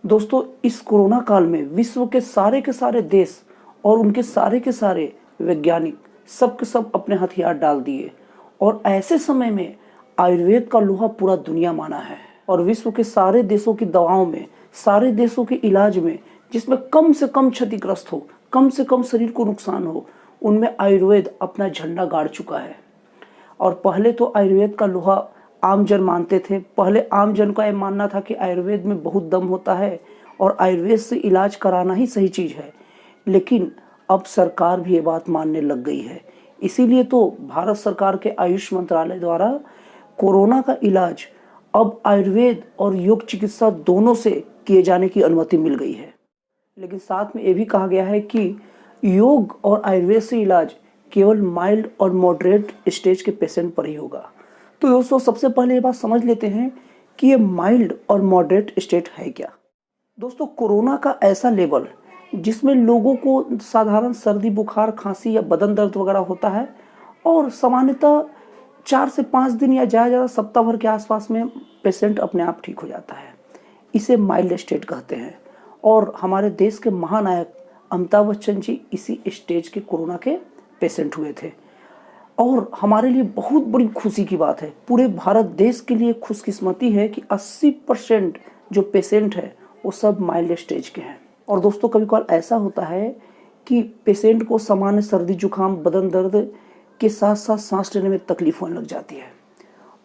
दोस्तों, इस कोरोना काल में विश्व के सारे देश और उनके सारे के सारे वैज्ञानिक सब के सब अपने हथियार डाल दिए और ऐसे समय में आयुर्वेद का लोहा पूरा दुनिया माना है और विश्व के सारे देशों की दवाओं में, सारे देशों के इलाज में जिसमें कम से कम क्षतिग्रस्त हो, कम से कम शरीर को नुकसान हो, उनमें आयुर्वेद अपना झंडा गाड़ चुका है। और पहले तो आयुर्वेद का लोहा आम जन मानते थे। पहले आम जन का यह मानना था कि आयुर्वेद में बहुत दम होता है और आयुर्वेद से इलाज कराना ही सही चीज़ है। लेकिन अब सरकार भी ये बात मानने लग गई है। इसीलिए तो भारत सरकार के आयुष मंत्रालय द्वारा कोरोना का इलाज अब आयुर्वेद और योग चिकित्सा दोनों से किए जाने की अनुमति मिल गई है। लेकिन साथ में ये भी कहा गया है कि योग और आयुर्वेद से इलाज केवल माइल्ड और मॉडरेट स्टेज के पेशेंट पर ही होगा। तो दोस्तों, सबसे पहले ये बात समझ लेते हैं कि ये माइल्ड और मॉडरेट स्टेट है क्या। दोस्तों, कोरोना का ऐसा लेवल जिसमें लोगों को साधारण सर्दी, बुखार, खांसी या बदन दर्द वगैरह होता है और सामान्यतः 4 से 5 दिन या ज़्यादा सप्ताह भर के आसपास में पेशेंट अपने आप ठीक हो जाता है, इसे माइल्ड स्टेट कहते हैं। और हमारे देश के महानायक अमिताभ बच्चन जी इसी स्टेज के कोरोना के पेशेंट हुए थे। और हमारे लिए बहुत बड़ी खुशी की बात है, पूरे भारत देश के लिए खुशकिस्मती है कि 80% जो पेशेंट है वो सब माइल्ड स्टेज के हैं। और दोस्तों, कभी कभार ऐसा होता है कि पेशेंट को सामान्य सर्दी, जुकाम, बदन दर्द के साथ साथ सांस लेने में तकलीफ होने लग जाती है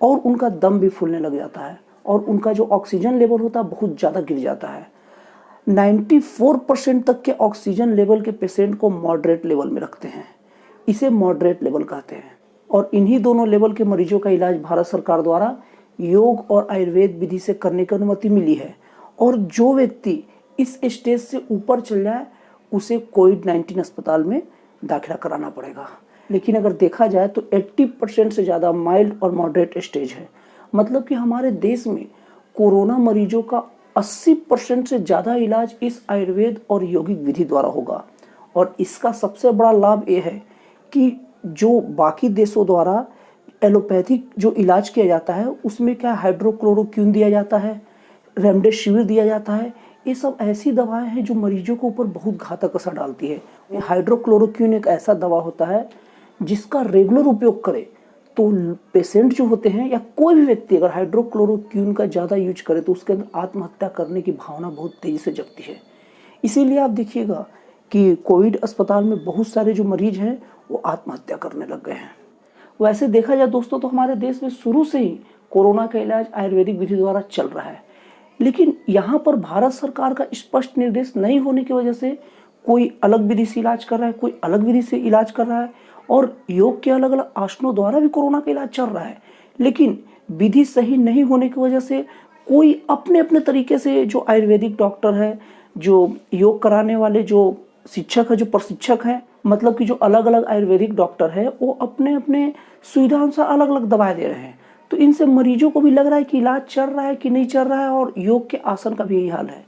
और उनका दम भी फूलने लग जाता है और उनका जो ऑक्सीजन लेवल होता है बहुत ज़्यादा गिर जाता है। 94% तक के ऑक्सीजन लेवल के पेशेंट को मॉडरेट लेवल में रखते हैं, इसे मॉडरेट लेवल कहते हैं। और इन्हीं दोनों लेवल के मरीजों का इलाज भारत सरकार द्वारा योग और आयुर्वेद विधि से करने की अनुमति मिली है। और जो व्यक्ति इस स्टेज से ऊपर चल जाए उसे कोविड-19 अस्पताल में दाखिला कराना पड़ेगा। लेकिन अगर देखा जाए तो 80% से ज़्यादा माइल्ड और मॉडरेट स्टेज है। मतलब कि हमारे देश में कोरोना मरीजों का 80% से ज़्यादा इलाज इस आयुर्वेद और यौगिक विधि द्वारा होगा। और इसका सबसे बड़ा लाभ ये है कि जो बाकी देशों द्वारा एलोपैथिक जो इलाज किया जाता है उसमें क्या हाइड्रोक्लोरोक्विन दिया जाता है, रेमडेसिविर दिया जाता है। ये सब ऐसी दवाएं हैं जो मरीजों के ऊपर बहुत घातक असर डालती है। हाइड्रोक्लोरोक्विन एक ऐसा दवा होता है जिसका रेगुलर उपयोग करे तो पेशेंट जो होते हैं या कोई भी व्यक्ति अगर हाइड्रोक्लोरोक्विन का ज़्यादा यूज करे तो उसके अंदर आत्महत्या करने की भावना बहुत तेज़ी से जगती है। इसीलिए आप देखिएगा कि कोविड अस्पताल में बहुत सारे जो मरीज हैं वो आत्महत्या करने लग गए हैं। वैसे देखा जाए दोस्तों तो हमारे देश में शुरू से ही कोरोना का इलाज आयुर्वेदिक विधि द्वारा चल रहा है। लेकिन यहाँ पर भारत सरकार का स्पष्ट निर्देश नहीं होने की वजह से कोई अलग विधि से इलाज कर रहा है, कोई अलग विधि से इलाज कर रहा है और योग के अलग अलग आसनों द्वारा भी कोरोना का इलाज चल रहा है। लेकिन विधि सही नहीं होने की वजह से कोई अपने अपने तरीके से जो आयुर्वेदिक डॉक्टर है, जो योग कराने वाले जो शिक्षक है, जो प्रशिक्षक है, मतलब कि जो अलग अलग आयुर्वेदिक डॉक्टर है, वो अपने अपने सुविधा अनुसार अलग अलग दवाएं दे रहे हैं। तो इनसे मरीजों को भी लग रहा है कि इलाज चल रहा है कि नहीं चल रहा है और योग के आसन का भी यही हाल है।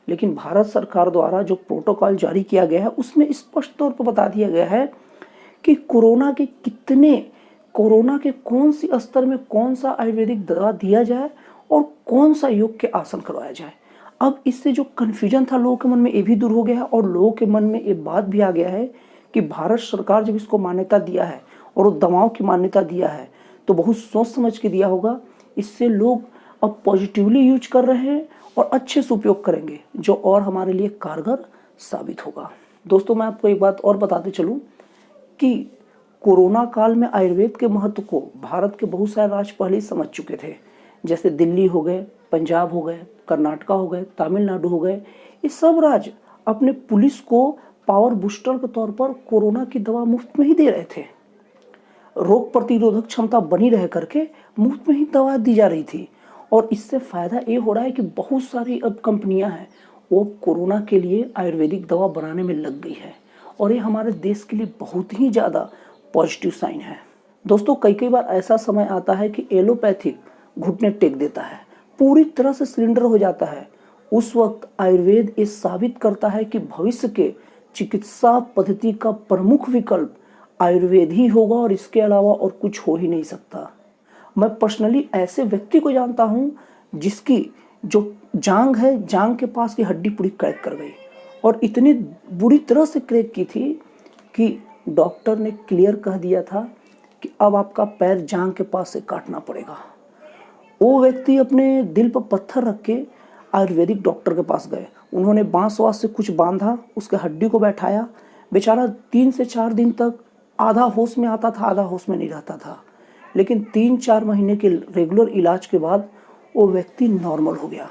लेकिन भारत सरकार द्वारा जो प्रोटोकॉल जारी किया गया है उसमें स्पष्ट तौर पर बता दिया गया है कि कोरोना के कौन सी स्तर में कौन सा आयुर्वेदिक दवा दिया जाए और कौन सा योग के आसन करवाया जाए। अब इससे जो कन्फ्यूजन था लोगों के मन में ये भी दूर हो गया है और लोगों के मन में ये बात भी आ गया है कि भारत सरकार जब इसको मान्यता दिया है और वो दवाओं की मान्यता दिया है तो बहुत सोच समझ के दिया होगा। इससे लोग अब पॉजिटिवली यूज कर रहे हैं और अच्छे से उपयोग करेंगे जो और हमारे लिए कारगर साबित होगा। दोस्तों, मैं आपको एक बात और बताते चलूँ कि कोरोना काल में आयुर्वेद के महत्व को भारत के बहुत सारे राज्य पहले ही समझ चुके थे। जैसे दिल्ली हो गए, पंजाब हो गए, कर्नाटका हो गए, तमिलनाडु हो गए। ये सब राज्य अपने पुलिस को पावर बूस्टर के तौर पर कोरोना की दवा मुफ्त में ही दे रहे थे। रोग प्रतिरोधक क्षमता बनी रह करके मुफ्त में ही दवा दी जा रही थी। और इससे फ़ायदा ये हो रहा है कि बहुत सारी अब कंपनियां हैं वो कोरोना के लिए आयुर्वेदिक दवा बनाने में लग गई है और ये हमारे देश के लिए बहुत ही ज़्यादा पॉजिटिव साइन है। दोस्तों, कई बार ऐसा समय आता है कि एलोपैथिक घुटने टेक देता है, पूरी तरह से सिलेंडर हो जाता है। उस वक्त आयुर्वेद ये साबित करता है कि भविष्य के चिकित्सा पद्धति का प्रमुख विकल्प आयुर्वेद ही होगा और इसके अलावा और कुछ हो ही नहीं सकता। मैं पर्सनली ऐसे व्यक्ति को जानता हूँ जिसकी जो जांग है, जांग के पास की हड्डी पूरी क्रैक कर गई और इतनी बुरी तरह से क्रैक की थी कि डॉक्टर ने क्लियर कह दिया था कि अब आपका पैर जांग के पास से काटना पड़ेगा। वो व्यक्ति अपने दिल पर पत्थर रख के आयुर्वेदिक डॉक्टर के पास गए। उन्होंने बांस वास से कुछ बांधा, उसके हड्डी को बैठाया। बेचारा 3 से 4 दिन तक आधा होश में आता था, आधा होश में नहीं रहता था, लेकिन 3-4 महीने के रेगुलर इलाज के बाद वो व्यक्ति नॉर्मल हो गया।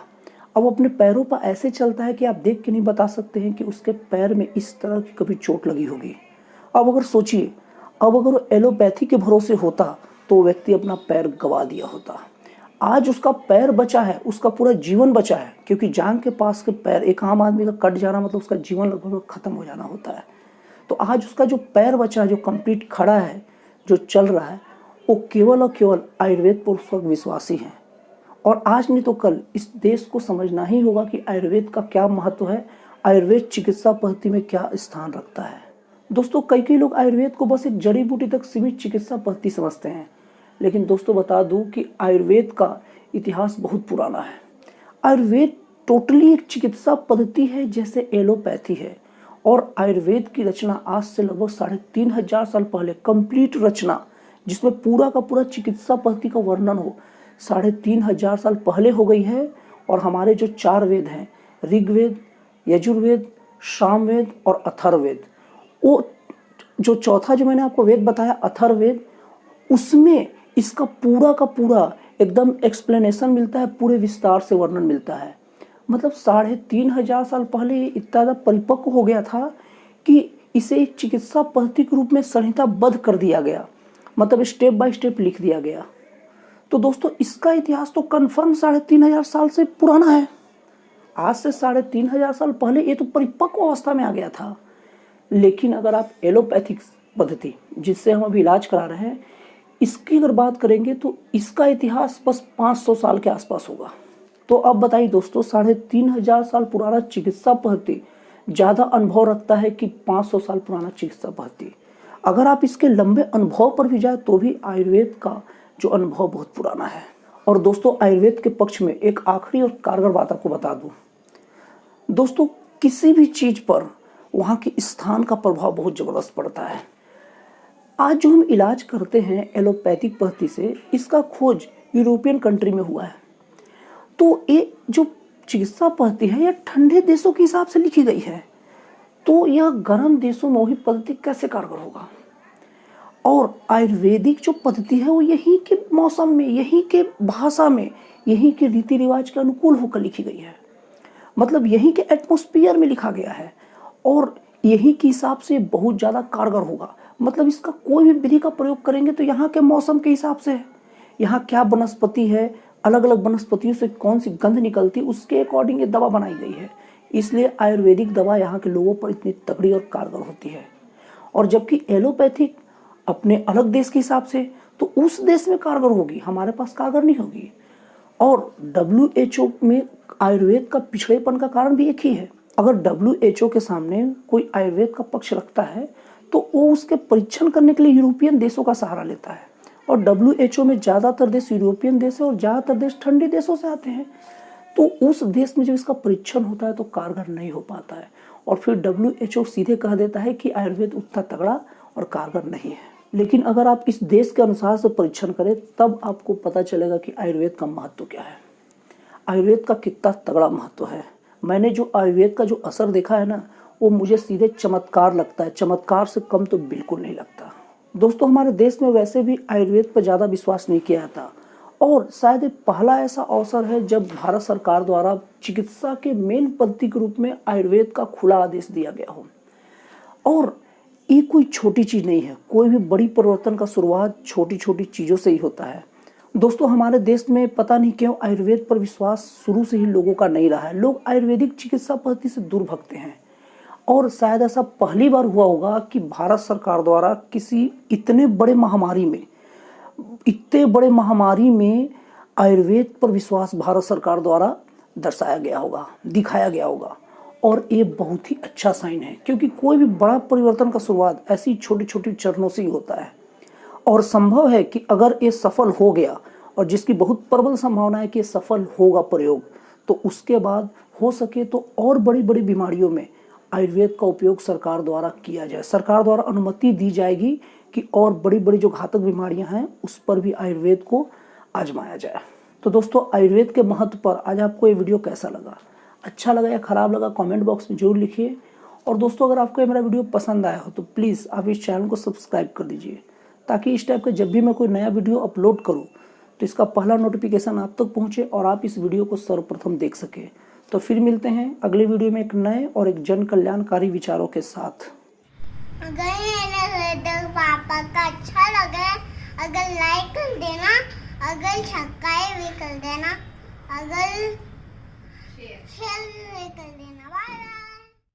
अब अपने पैरों पर ऐसे चलता है कि आप देख के नहीं बता सकते हैं कि उसके पैर में इस तरह की कभी चोट लगी होगी। अब अगर सोचिए, अब अगर वो एलोपैथी के भरोसे होता तो व्यक्ति अपना पैर गवा दिया होता। आज उसका पैर बचा है, उसका पूरा जीवन बचा है, क्योंकि जांग के पास के पैर, एक आम आदमी का कट जाना मतलब उसका जीवन लगभग खत्म हो जाना होता है। तो आज उसका जो पैर बचा है, जो कंप्लीट खड़ा है, जो चल रहा है, वो केवल और केवल आयुर्वेद पर उस वक्त विश्वासी हैं। और आज नहीं तो कल इस देश को समझना ही होगा कि आयुर्वेद का क्या महत्व है, आयुर्वेद चिकित्सा पद्धति में क्या स्थान रखता है। दोस्तों, कई लोग आयुर्वेद को बस एक जड़ी बूटी तक सीमित चिकित्सा पद्धति समझते हैं, लेकिन दोस्तों बता दूं कि आयुर्वेद का इतिहास बहुत पुराना है। आयुर्वेद टोटली एक चिकित्सा पद्धति है जैसे एलोपैथी है। और आयुर्वेद की रचना आज से लगभग 3500 साल पहले, कंप्लीट रचना जिसमें पूरा का पूरा चिकित्सा पद्धति का वर्णन हो, 3500 साल पहले हो गई है। और हमारे जो 4 वेद हैं, ऋग्वेद, यजुर्वेद, सामवेद और अथर्ववेद, वो जो चौथा जो मैंने आपको वेद बताया अथर्ववेद, उसमें इसका पूरा का पूरा एकदम एक्सप्लेनेशन मिलता है, पूरे विस्तार से वर्णन मिलता है। मतलब 3500 साल पहले ये इतना ज़्यादा परिपक्व हो गया था कि इसे एक चिकित्सा पद्धति के रूप में संहिताबद्ध कर दिया गया, मतलब स्टेप बाय स्टेप लिख दिया गया। तो दोस्तों, इसका इतिहास तो कन्फर्म 3500 साल से पुराना है। आज से 3500 साल पहले ये तो परिपक्व अवस्था में आ गया था। लेकिन अगर आप एलोपैथिक पद्धति जिससे हम अभी इलाज करा रहे हैं, इसकी अगर बात करेंगे तो इसका इतिहास बस 500 साल के आसपास होगा। तो अब बताइए दोस्तों, 3500 साल पुराना चिकित्सा पद्धति ज़्यादा अनुभव रखता है कि 500 साल पुराना चिकित्सा पद्धति? अगर आप इसके लंबे अनुभव पर भी जाए तो भी आयुर्वेद का जो अनुभव बहुत पुराना है। और दोस्तों, आयुर्वेद के पक्ष में एक आखिरी और कारगर बात आपको बता दूं। दोस्तों, किसी भी चीज़ पर वहाँ के स्थान का प्रभाव बहुत ज़बरदस्त पड़ता है। आज जो हम इलाज करते हैं एलोपैथिक पद्धति से, इसका खोज यूरोपियन कंट्री में हुआ है। तो ये जो चिकित्सा पद्धति है, यह ठंडे देशों के हिसाब से लिखी गई है, तो यह गर्म देशों में वही पद्धति कैसे कारगर होगा? और आयुर्वेदिक जो पद्धति है वो यहीं के मौसम में, यहीं के भाषा में, यहीं के रीति रिवाज के अनुकूल होकर लिखी गई है। मतलब यहीं के एटमॉस्फेयर में लिखा गया है और यहीं के हिसाब से बहुत ज़्यादा कारगर होगा। मतलब इसका कोई भी विधि का प्रयोग करेंगे तो यहाँ के मौसम के हिसाब से है, यहाँ क्या वनस्पति है, अलग अलग वनस्पतियों से कौन सी गंध निकलती है, उसके अकॉर्डिंग ये दवा बनाई गई है। इसलिए आयुर्वेदिक दवा यहाँ के लोगों पर इतनी तगड़ी और कारगर होती है। और जबकि एलोपैथिक अपने अलग देश के हिसाब से, तो उस देश में कारगर होगी, हमारे पास कारगर नहीं होगी। और WHO में आयुर्वेद का पिछड़ेपन का कारण भी एक ही है। अगर WHO के सामने कोई आयुर्वेद का पक्ष रखता है तो वो उसके परीक्षण करने के लिए यूरोपियन देशों का सहारा लेता है। और WHO में ज़्यादातर देश यूरोपियन देश है और ज़्यादातर देश ठंडे देशों से आते हैं। तो उस देश में जब इसका परीक्षण होता है तो कारगर नहीं हो पाता है और फिर WHO सीधे कह देता है कि आयुर्वेद उतना तगड़ा और कारगर नहीं है। लेकिन अगर आप इस देश के अनुसार से परीक्षण करें तब आपको पता चलेगा कि आयुर्वेद का महत्व क्या है, आयुर्वेद का कितना तगड़ा महत्व है। मैंने जो आयुर्वेद का जो असर देखा है ना, वो मुझे सीधे चमत्कार लगता है, चमत्कार से कम तो बिल्कुल नहीं लगता। दोस्तों, हमारे देश में वैसे भी आयुर्वेद पर ज़्यादा विश्वास नहीं किया जाता और शायद पहला ऐसा अवसर है जब भारत सरकार द्वारा चिकित्सा के मेन पद्धति के रूप में आयुर्वेद का खुला आदेश दिया गया हो। और ये कोई छोटी चीज़ नहीं है, कोई भी बड़ी परिवर्तन का शुरुआत छोटी छोटी चीज़ों से ही होता है। दोस्तों, हमारे देश में पता नहीं क्यों आयुर्वेद पर विश्वास शुरू से ही लोगों का नहीं रहा है। लोग आयुर्वेदिक चिकित्सा पद्धति से दूर भगते हैं और शायद ऐसा पहली बार हुआ होगा कि भारत सरकार द्वारा किसी इतने बड़े महामारी में आयुर्वेद पर विश्वास भारत सरकार द्वारा दर्शाया गया होगा, दिखाया गया होगा। और ये बहुत ही अच्छा साइन है, क्योंकि कोई भी बड़ा परिवर्तन का शुरुआत ऐसी छोटी छोटी चरणों से ही होता है। और संभव है कि अगर ये सफल हो गया, और जिसकी बहुत प्रबल संभावना है कि ये सफल होगा प्रयोग, तो उसके बाद हो सके तो और बड़ी बड़ी बीमारियों में आयुर्वेद का उपयोग सरकार द्वारा किया जाए। सरकार द्वारा अनुमति दी जाएगी कि और बड़ी बड़ी जो घातक बीमारियां हैं उस पर भी आयुर्वेद को आजमाया जाए। तो दोस्तों, आयुर्वेद के महत्व पर आज आपको ये वीडियो कैसा लगा, अच्छा लगा या खराब लगा, कमेंट बॉक्स में जरूर लिखिए। और दोस्तों, अगर आपको मेरा वीडियो पसंद आया हो तो प्लीज़ आप इस चैनल को सब्सक्राइब कर दीजिए, ताकि इस टाइप का जब भी मैं कोई नया वीडियो अपलोड करूं तो इसका पहला नोटिफिकेशन आप तक पहुंचे और आप इस वीडियो को सर्वप्रथम देख सके। तो फिर मिलते हैं अगले वीडियो में एक नए और एक जन कल्याणकारी विचारों के साथ। अगर पापा का अच्छा लगा, अगर लाइक कर देना, अगर सब्सक्राइब भी कर देना, अगर शेयर भी कर देना।